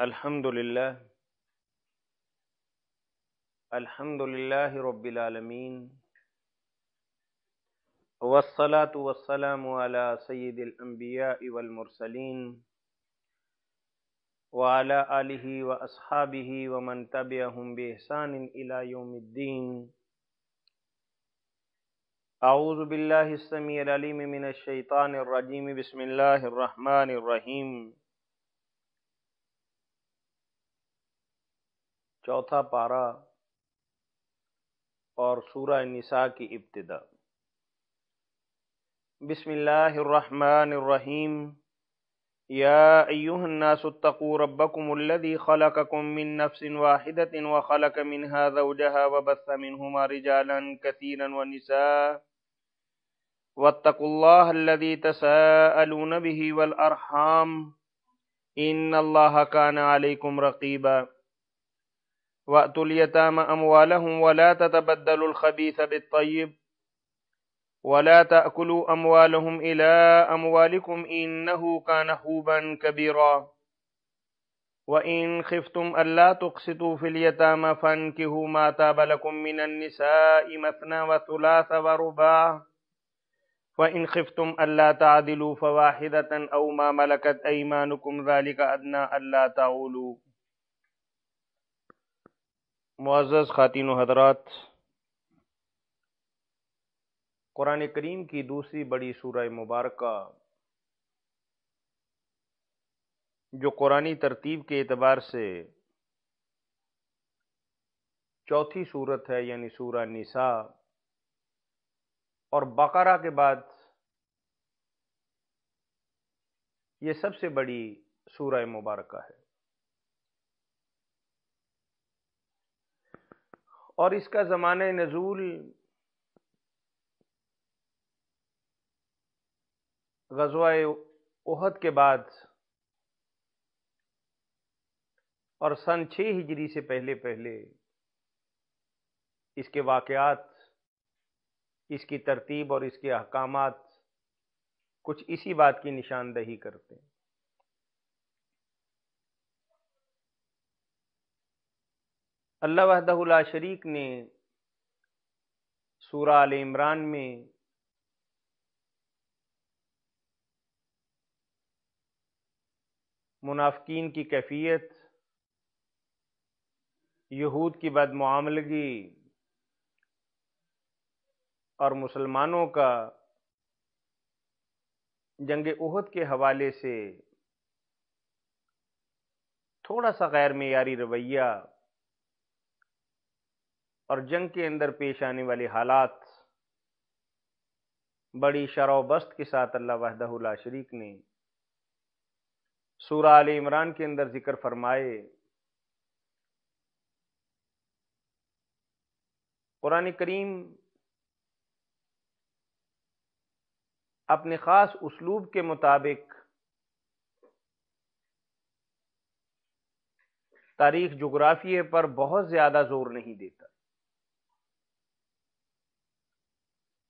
الحمد للہ رب العالمین، والصلاة والسلام علی سید الانبیاء والمرسلین، وعلی آلہ واصحابہ ومن تبعہم بإحسان الی یوم الدین۔ اعوذ باللہ السمیع العلیم من الشیطان الرجیم، بسم اللہ الرحمن الرحیم۔ چوتھا پارہ اور سورہ النساء کی ابتدا۔ بسم اللہ الرحمن الرحیم۔ یا ایہا الناس اتقوا ربکم الذی خلقکم من نفس واحدۃ وخلق منها زوجها وبث منہما رجالا کثیرا ونساء واتقوا اللہ الذی تساءلون به والارحام ان اللہ کان علیکم رقیبا۔ وَأْتُوا الْيَتَامَ أَمْوَالَهُمْ وَلَا تَتَبَدَّلُوا الْخَبِيثَ بِالطَّيِّبِ وَلَا تَأْكُلُوا أَمْوَالَهُمْ إِلَىٰ أَمْوَالِكُمْ إِنَّهُ كَانَ حُوبًا كَبِيرًا۔ وَإِنْ خِفْتُمْ أَلَّا تُقْسِطُوا فِي الْيَتَامَىٰ فَانكِحُوا مَا طَابَ لَكُم مِّنَ النِّسَاءِ مَثْنَىٰ وَثُلَاثَ وَرُبَاعَ، وَإِنْ خِفْتُمْ أَلَّا تَعْدِلُوا فَوَاحِدَةً أَوْ مَا مَلَكَتْ أَيْمَانُكُمْ ذَلِكَ أَدْنَىٰ أَلَّا تَعُولُوا۔ معزز خواتین و حضرات، قرآن کریم کی دوسری بڑی سورہ مبارکہ جو قرآنی ترتیب کے اعتبار سے چوتھی سورت ہے، یعنی سورہ نساء، اور بقرہ کے بعد یہ سب سے بڑی سورہ مبارکہ ہے، اور اس کا زمانہ نزول غزوہ احد کے بعد اور سن 6 ہجری سے پہلے اس کے واقعات، اس کی ترتیب اور اس کے احکامات کچھ اسی بات کی نشاندہی کرتے ہیں۔ اللہ وحدہ لا شریک نے سورہ آل عمران میں منافقین کی کیفیت، یہود کی بدمعاملگی اور مسلمانوں کا جنگ احد کے حوالے سے تھوڑا سا غیر معیاری رویہ اور جنگ کے اندر پیش آنے والے حالات بڑی شرح و بسط کے ساتھ اللہ وحدہ لا شریک نے سورہ آل عمران کے اندر ذکر فرمائے۔ قرآن کریم اپنے خاص اسلوب کے مطابق تاریخ جغرافیے پر بہت زیادہ زور نہیں دیتا،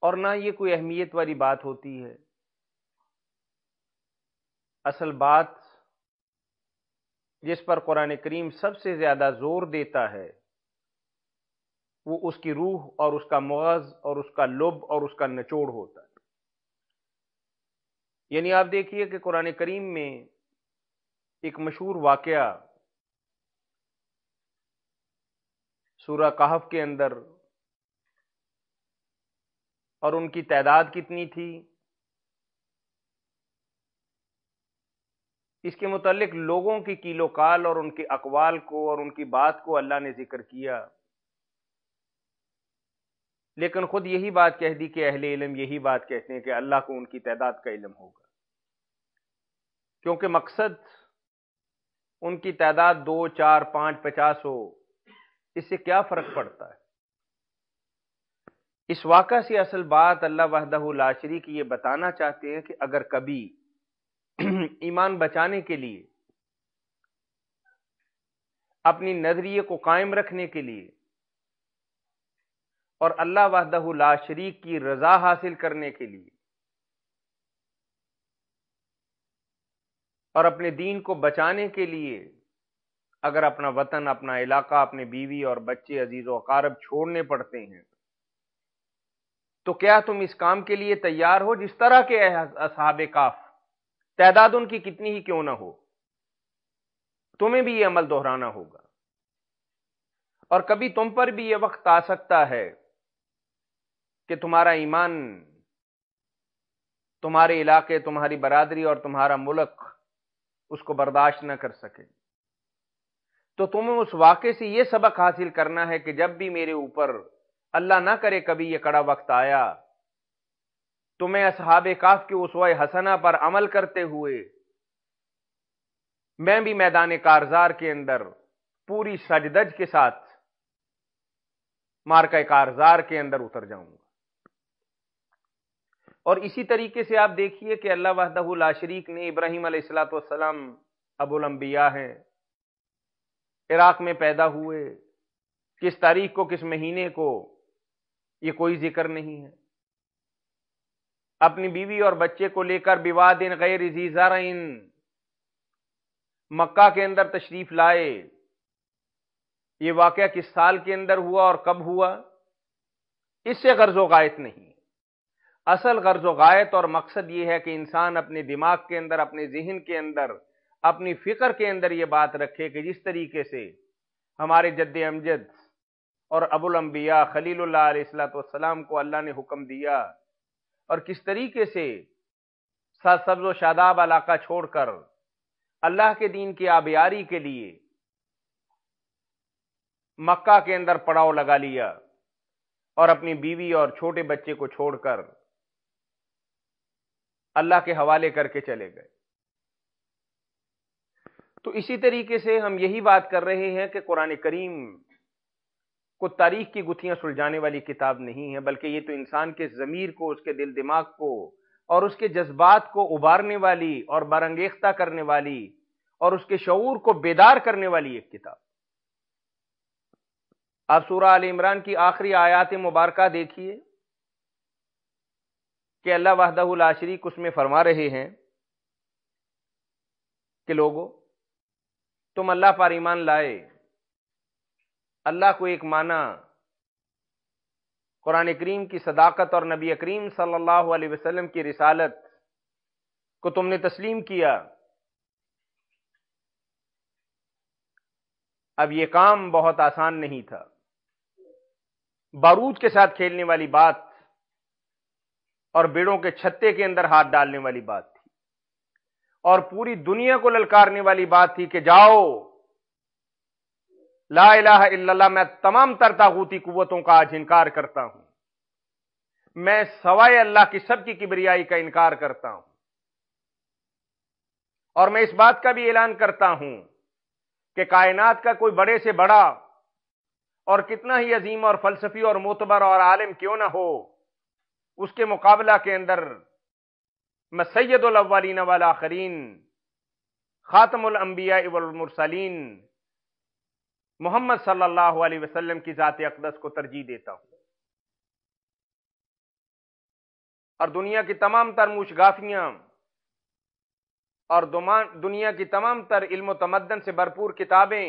اور نہ یہ کوئی اہمیت والی بات ہوتی ہے۔ اصل بات جس پر قرآن کریم سب سے زیادہ زور دیتا ہے وہ اس کی روح اور اس کا مغز اور اس کا لب اور اس کا نچوڑ ہوتا ہے۔ یعنی آپ دیکھیے کہ قرآن کریم میں ایک مشہور واقعہ سورہ کہف کے اندر، اور ان کی تعداد کتنی تھی، اس کے متعلق لوگوں کی قیل و قال اور ان کے اقوال کو اور ان کی بات کو اللہ نے ذکر کیا، لیکن خود یہی بات کہہ دی کہ اہل علم یہی بات کہتے ہیں کہ اللہ کو ان کی تعداد کا علم ہوگا، کیونکہ مقصد ان کی تعداد 2، 4، 5، 50 ہو، اس سے کیا فرق پڑتا ہے۔ اس واقعہ سے اصل بات اللہ وحدہ لا شریک یہ بتانا چاہتے ہیں کہ اگر کبھی ایمان بچانے کے لیے، اپنی نظریے کو قائم رکھنے کے لیے اور اللہ وحدہ لا شریک کی رضا حاصل کرنے کے لیے اور اپنے دین کو بچانے کے لیے اگر اپنا وطن، اپنا علاقہ، اپنے بیوی اور بچے، عزیز و اقارب چھوڑنے پڑتے ہیں تو کیا تم اس کام کے لیے تیار ہو جس طرح کے اصحاب کہف، تعداد ان کی کتنی ہی کیوں نہ ہو، تمہیں بھی یہ عمل دہرانا ہوگا؟ اور کبھی تم پر بھی یہ وقت آ سکتا ہے کہ تمہارا ایمان، تمہارے علاقے، تمہاری برادری اور تمہارا ملک اس کو برداشت نہ کر سکے۔ تو تمہیں اس واقعے سے یہ سبق حاصل کرنا ہے کہ جب بھی میرے اوپر اللہ نہ کرے کبھی یہ کڑا وقت آیا، تو میں اصحاب کہف کے اسوہ حسنہ پر عمل کرتے ہوئے میں بھی میدان کارزار کے اندر پوری سجدج کے ساتھ مارکہ کارزار کے اندر اتر جاؤں گا۔ اور اسی طریقے سے آپ دیکھیے کہ اللہ وحدہ لا شریک نے ابراہیم علیہ الصلوۃ والسلام ابو الانبیاء ہیں، عراق میں پیدا ہوئے، کس تاریخ کو، کس مہینے کو، یہ کوئی ذکر نہیں ہے۔ اپنی بیوی اور بچے کو لے کر بواد غیر ذی زرع مکہ کے اندر تشریف لائے۔ یہ واقعہ کس سال کے اندر ہوا اور کب ہوا، اس سے غرض و غایت نہیں۔ اصل غرض و غایت اور مقصد یہ ہے کہ انسان اپنے دماغ کے اندر، اپنے ذہن کے اندر، اپنی فکر کے اندر یہ بات رکھے کہ جس طریقے سے ہمارے جد امجد اور ابو الانبیاء خلیل اللہ علیہ الصلوۃ والسلام کو اللہ نے حکم دیا، اور کس طریقے سے سبز و شاداب علاقہ چھوڑ کر اللہ کے دین کی آبیاری کے لیے مکہ کے اندر پڑاؤ لگا لیا اور اپنی بیوی اور چھوٹے بچے کو چھوڑ کر اللہ کے حوالے کر کے چلے گئے۔ تو اسی طریقے سے ہم یہی بات کر رہے ہیں کہ قرآن کریم کو تاریخ کی گتھیاں سلجھانے والی کتاب نہیں ہے، بلکہ یہ تو انسان کے ضمیر کو، اس کے دل دماغ کو اور اس کے جذبات کو ابھارنے والی اور برانگیختہ کرنے والی اور اس کے شعور کو بیدار کرنے والی ایک کتاب۔ آپ سورہ آل عمران کی آخری آیات مبارکہ دیکھیے کہ اللہ وحدہ لا شریک اس میں فرما رہے ہیں کہ لوگوں، تم اللہ پر ایمان لائے، اللہ کو ایک مانا، قرآن کریم کی صداقت اور نبی کریم صلی اللہ علیہ وسلم کی رسالت کو تم نے تسلیم کیا۔ اب یہ کام بہت آسان نہیں تھا، بارود کے ساتھ کھیلنے والی بات اور بیڑوں کے چھتے کے اندر ہاتھ ڈالنے والی بات تھی، اور پوری دنیا کو للکارنے والی بات تھی کہ جاؤ، لا الہ الا اللہ، میں تمام تر طاغوتی قوتوں کا آج انکار کرتا ہوں، میں سوائے اللہ کی سب کی کبریائی کا انکار کرتا ہوں، اور میں اس بات کا بھی اعلان کرتا ہوں کہ کائنات کا کوئی بڑے سے بڑا اور کتنا ہی عظیم اور فلسفی اور معتبر اور عالم کیوں نہ ہو، اس کے مقابلہ کے اندر میں سید الاولین والآخرین، خاتم الانبیاء والمرسلین محمد صلی اللہ علیہ وسلم کی ذات اقدس کو ترجیح دیتا ہوں۔ اور دنیا کی تمام تر موشگافیاں اور دنیا کی تمام تر علم و تمدن سے بھرپور کتابیں،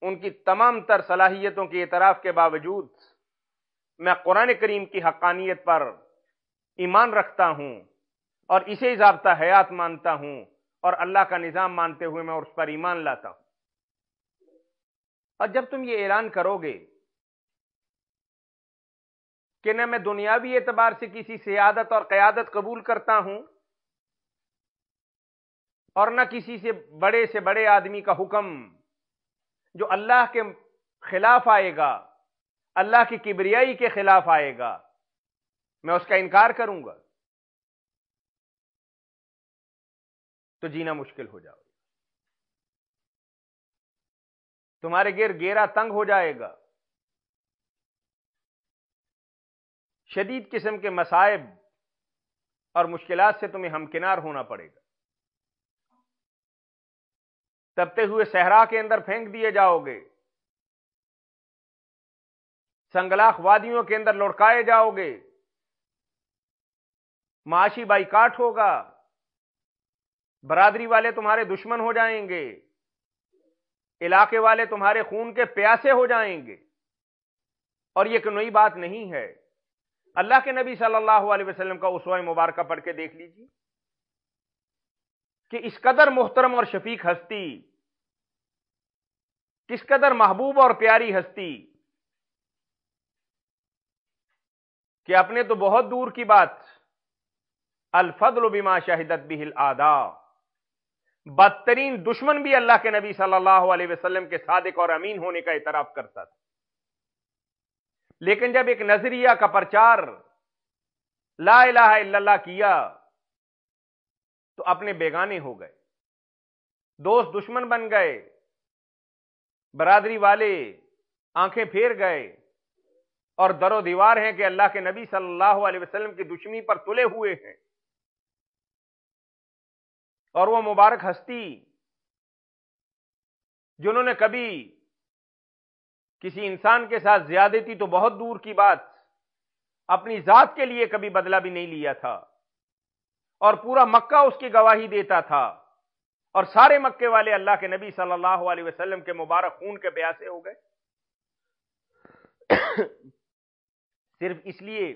ان کی تمام تر صلاحیتوں کے اعتراف کے باوجود میں قرآن کریم کی حقانیت پر ایمان رکھتا ہوں اور اسے ضابطہ حیات مانتا ہوں، اور اللہ کا نظام مانتے ہوئے میں اس پر ایمان لاتا ہوں۔ اور جب تم یہ اعلان کرو گے کہ نہ میں دنیاوی اعتبار سے کسی سیادت اور قیادت قبول کرتا ہوں، اور نہ کسی سے بڑے آدمی کا حکم جو اللہ کے خلاف آئے گا، اللہ کی کبریائی کے خلاف آئے گا، میں اس کا انکار کروں گا، تو جینا مشکل ہو جائے گا، تمہارے گھیرا تنگ ہو جائے گا، شدید قسم کے مصائب اور مشکلات سے تمہیں ہمکنار ہونا پڑے گا، تپتے ہوئے صحرا کے اندر پھینک دیے جاؤ گے، سنگلاخ وادیوں کے اندر لڑکائے جاؤ گے، معاشی بائیکاٹ ہوگا، برادری والے تمہارے دشمن ہو جائیں گے، علاقے والے تمہارے خون کے پیاسے ہو جائیں گے، اور یہ کوئی نئی بات نہیں ہے۔ اللہ کے نبی صلی اللہ علیہ وسلم کا اسوہ مبارکہ پڑھ کے دیکھ لیجیے کہ اس قدر محترم اور شفیق ہستی، کس قدر محبوب اور پیاری ہستی، کہ اپنے تو بہت دور کی بات، الفضل بما شہدت بہ الاعداء، بدترین دشمن بھی اللہ کے نبی صلی اللہ علیہ وسلم کے صادق اور امین ہونے کا اعتراف کرتا تھا۔ لیکن جب ایک نظریہ کا پرچار لا الہ الا اللہ کیا تو اپنے بیگانے ہو گئے، دوست دشمن بن گئے، برادری والے آنکھیں پھیر گئے، اور در و دیوار ہیں کہ اللہ کے نبی صلی اللہ علیہ وسلم کی دشمنی پر تلے ہوئے ہیں۔ اور وہ مبارک ہستی جنہوں نے کبھی کسی انسان کے ساتھ زیادتی تو بہت دور کی بات، اپنی ذات کے لیے کبھی بدلہ بھی نہیں لیا تھا، اور پورا مکہ اس کی گواہی دیتا تھا، اور سارے مکے والے اللہ کے نبی صلی اللہ علیہ وسلم کے مبارک خون کے پیاسے ہو گئے، صرف اس لیے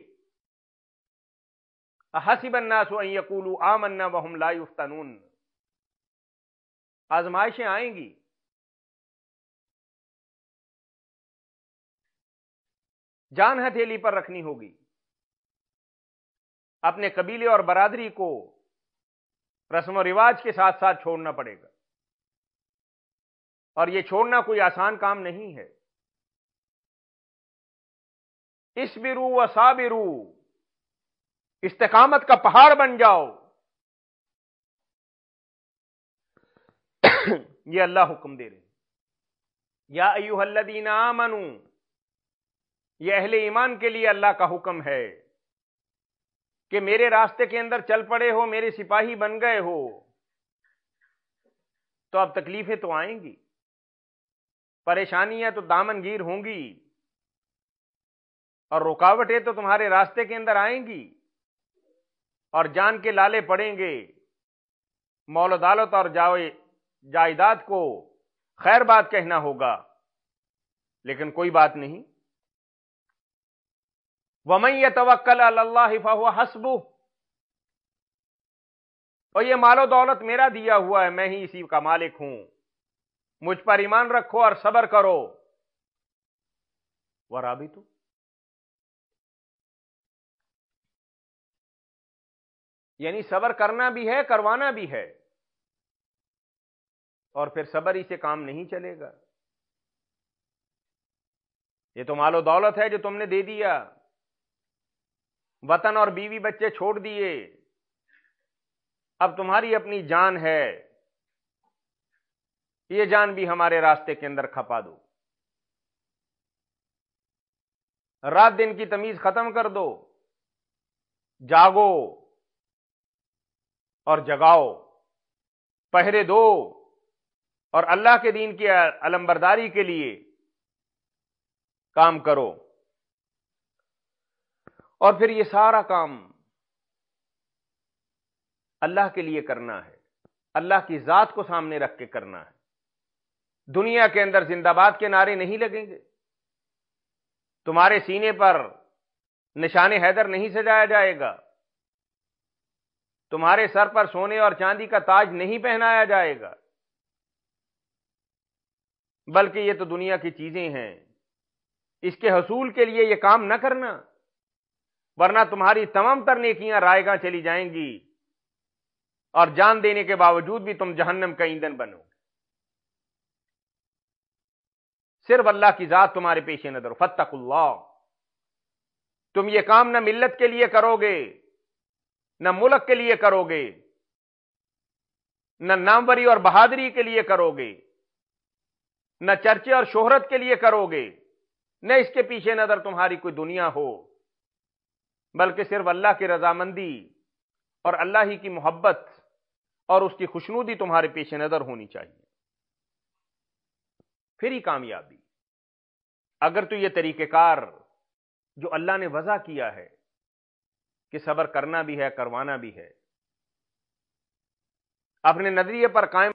احسب الناس ان یقولوا آمنا وهم لا یفتنون۔ آزمائشیں آئیں گی، جان ہتھیلی پر رکھنی ہوگی، اپنے قبیلے اور برادری کو رسم و رواج کے ساتھ ساتھ چھوڑنا پڑے گا، اور یہ چھوڑنا کوئی آسان کام نہیں ہے۔ اصبروا وصابروا، استقامت کا پہاڑ بن جاؤ، یہ اللہ حکم دے رہے ہیں۔ یا ایھا الذین آمنوا، یہ اہل ایمان کے لیے اللہ کا حکم ہے کہ میرے راستے کے اندر چل پڑے ہو، میرے سپاہی بن گئے ہو، تو اب تکلیفیں تو آئیں گی، پریشانیاں تو دامن گیر ہوں گی، اور رکاوٹیں تو تمہارے راستے کے اندر آئیں گی، اور جان کے لالے پڑیں گے، مول و دولت اور جائیداد کو خیر بات کہنا ہوگا، لیکن کوئی بات نہیں۔ وَمَن يَتَوَكَّلْ عَلَى اللَّهِ فَهُوَ حَسْبُهُ، اور یہ مال و دولت میرا دیا ہوا ہے، میں ہی اسی کا مالک ہوں، مجھ پر ایمان رکھو اور صبر کرو۔ وَرَابِطُ، یعنی صبر کرنا بھی ہے، کروانا بھی ہے، اور پھر صبر ہی سے کام نہیں چلے گا۔ یہ تو مال و دولت ہے جو تم نے دے دیا، وطن اور بیوی بچے چھوڑ دیے، اب تمہاری اپنی جان ہے، یہ جان بھی ہمارے راستے کے اندر کھپا دو، رات دن کی تمیز ختم کر دو، جاگو اور جگاؤ، پہرے دو، اور اللہ کے دین کی علمبرداری کے لیے کام کرو۔ اور پھر یہ سارا کام اللہ کے لیے کرنا ہے، اللہ کی ذات کو سامنے رکھ کے کرنا ہے۔ دنیا کے اندر زندہ باد کے نعرے نہیں لگیں گے، تمہارے سینے پر نشان حیدر نہیں سجایا جائے گا، تمہارے سر پر سونے اور چاندی کا تاج نہیں پہنایا جائے گا، بلکہ یہ تو دنیا کی چیزیں ہیں، اس کے حصول کے لیے یہ کام نہ کرنا، ورنہ تمہاری تمام تر نیکیاں رائے گاں چلی جائیں گی، اور جان دینے کے باوجود بھی تم جہنم کا ایندھن بنو گے۔ صرف اللہ کی ذات تمہارے پیش نظر، فاتقوا اللہ۔ تم یہ کام نہ ملت کے لیے کرو گے، نہ ملک کے لیے کرو گے، نہ ناموری اور بہادری کے لیے کرو گے، نہ چرچے اور شہرت کے لیے کرو گے، نہ اس کے پیچھے نظر تمہاری کوئی دنیا ہو، بلکہ صرف اللہ کی رضامندی اور اللہ ہی کی محبت اور اس کی خوشنودی تمہارے پیش نظر ہونی چاہیے، پھر ہی کامیابی۔ اگر تو یہ طریقہ کار جو اللہ نے وضع کیا ہے کہ صبر کرنا بھی ہے، کروانا بھی ہے، اپنے نظریے پر قائم